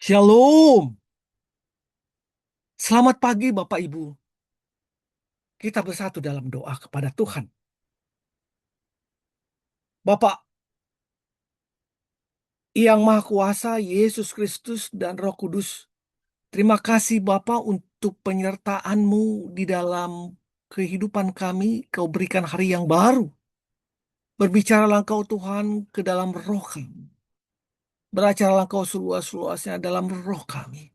Shalom. Selamat pagi Bapak Ibu. Kita bersatu dalam doa kepada Tuhan. Bapak yang Maha Kuasa, Yesus Kristus dan Roh Kudus. Terima kasih Bapak untuk penyertaan-Mu di dalam kehidupan kami. Kau berikan hari yang baru. Berbicaralah Engkau Tuhan ke dalam roh kami. Beracarlah Engkau seluas-luasnya dalam roh kami.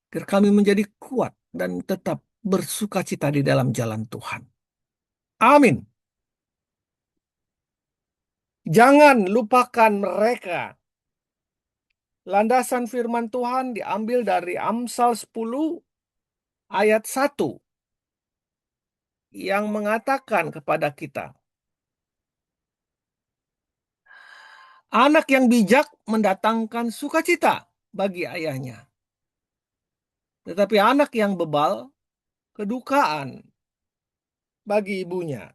Biar kami menjadi kuat dan tetap bersukacita di dalam jalan Tuhan. Amin. Jangan lupakan mereka. Landasan firman Tuhan diambil dari Amsal 10 ayat 1 yang mengatakan kepada kita, anak yang bijak mendatangkan sukacita bagi ayahnya, tetapi anak yang bebal kedukaan bagi ibunya.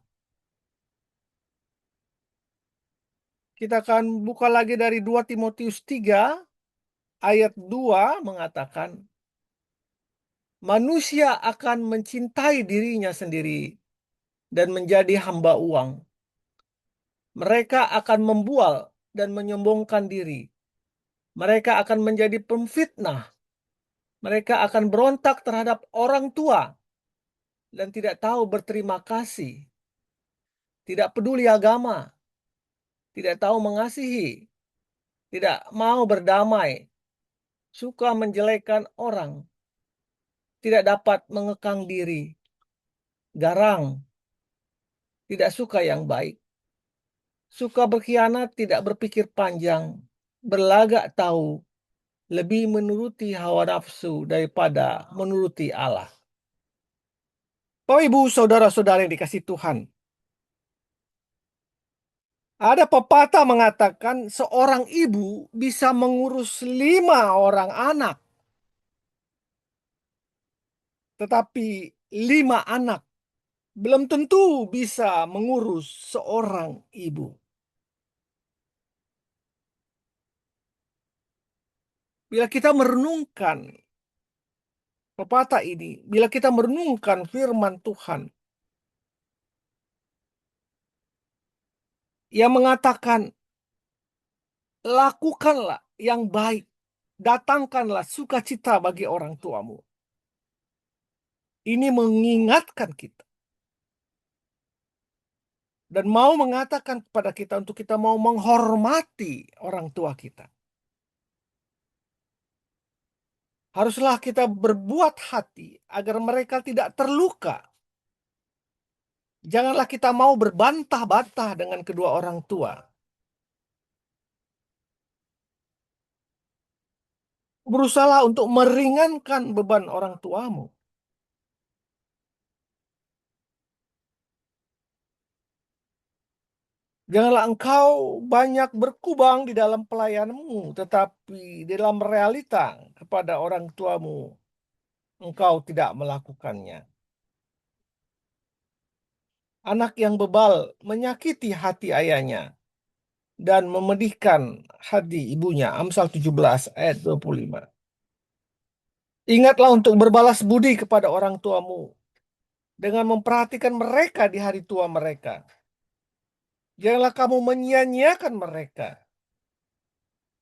Kita akan buka lagi dari 2 Timotius 3 ayat 2 mengatakan, manusia akan mencintai dirinya sendiri dan menjadi hamba uang. Mereka akan membual dan menyombongkan diri. Mereka akan menjadi pemfitnah. Mereka akan berontak terhadap orang tua dan tidak tahu berterima kasih, tidak peduli agama, tidak tahu mengasihi, tidak mau berdamai, suka menjelekkan orang, tidak dapat mengekang diri, garang, tidak suka yang baik, suka berkhianat, tidak berpikir panjang, berlagak tahu, lebih menuruti hawa nafsu daripada menuruti Allah. Bapak Ibu, saudara-saudara yang dikasih Tuhan, ada pepatah mengatakan seorang ibu bisa mengurus 5 orang anak, tetapi 5 anak belum tentu bisa mengurus seorang ibu. Bila kita merenungkan pepatah ini, bila kita merenungkan firman Tuhan yang mengatakan, lakukanlah yang baik, datangkanlah sukacita bagi orang tuamu. Ini mengingatkan kita dan mau mengatakan kepada kita untuk kita mau menghormati orang tua kita. Haruslah kita berbuat hati agar mereka tidak terluka. Janganlah kita mau berbantah-bantah dengan kedua orang tua. Berusahalah untuk meringankan beban orang tuamu. Janganlah engkau banyak berkubang di dalam pelayananmu, tetapi di dalam realita kepada orang tuamu engkau tidak melakukannya. Anak yang bebal menyakiti hati ayahnya dan memedihkan hati ibunya. Amsal 17 ayat 25. Ingatlah untuk berbalas budi kepada orang tuamu dengan memperhatikan mereka di hari tua mereka. Janganlah kamu menyia-nyiakan mereka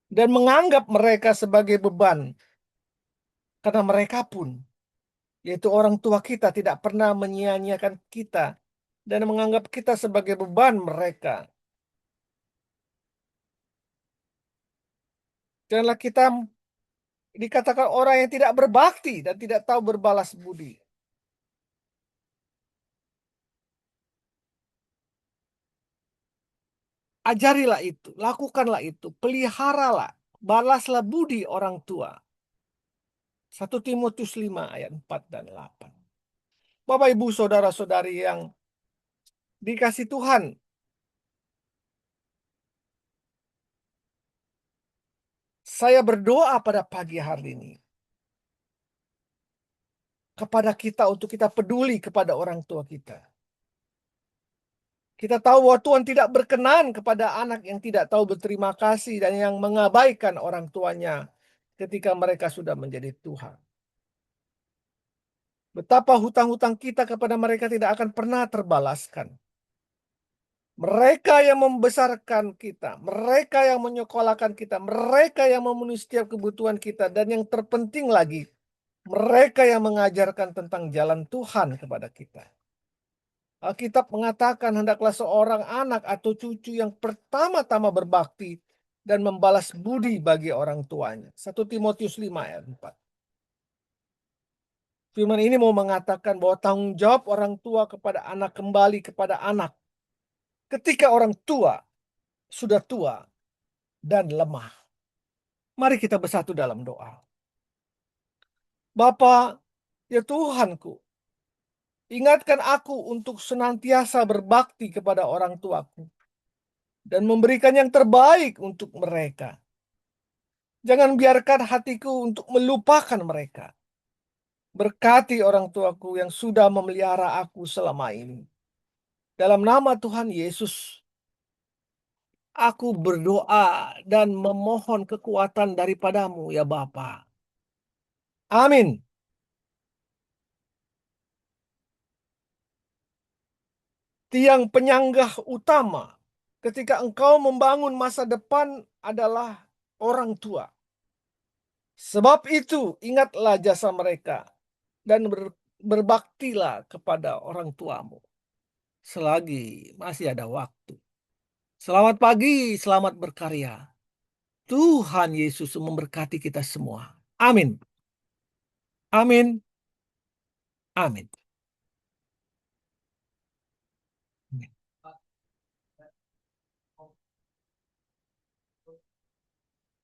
dan menganggap mereka sebagai beban, karena mereka pun, yaitu orang tua kita, tidak pernah menyia-nyiakan kita dan menganggap kita sebagai beban mereka. Janganlah kita dikatakan orang yang tidak berbakti dan tidak tahu berbalas budi. Ajarilah itu, lakukanlah itu, peliharalah, balaslah budi orang tua. 1 Timotius 5 ayat 4 dan 8. Bapak Ibu saudara-saudari yang dikasih Tuhan, saya berdoa pada pagi hari ini kepada kita untuk kita peduli kepada orang tua kita. Kita tahu bahwa Tuhan tidak berkenan kepada anak yang tidak tahu berterima kasih dan yang mengabaikan orang tuanya ketika mereka sudah menjadi Tuhan. Betapa hutang-hutang kita kepada mereka tidak akan pernah terbalaskan. Mereka yang membesarkan kita, mereka yang menyekolahkan kita, mereka yang memenuhi setiap kebutuhan kita, dan yang terpenting lagi, mereka yang mengajarkan tentang jalan Tuhan kepada kita. Alkitab mengatakan hendaklah seorang anak atau cucu yang pertama-tama berbakti dan membalas budi bagi orang tuanya. 1 Timotius 5 ayat 4. Firman ini mau mengatakan bahwa tanggung jawab orang tua kepada anak kembali kepada anak. Ketika orang tua sudah tua dan lemah. Mari kita bersatu dalam doa. Bapa, ya Tuhanku, ingatkan aku untuk senantiasa berbakti kepada orang tuaku dan memberikan yang terbaik untuk mereka. Jangan biarkan hatiku untuk melupakan mereka. Berkati orang tuaku yang sudah memelihara aku selama ini. Dalam nama Tuhan Yesus, aku berdoa dan memohon kekuatan daripadamu ya Bapa. Amin. Tiang penyanggah utama ketika engkau membangun masa depan adalah orang tua. Sebab itu ingatlah jasa mereka dan berbaktilah kepada orang tuamu selagi masih ada waktu. Selamat pagi, selamat berkarya. Tuhan Yesus memberkati kita semua. Amin. Amin. Amin.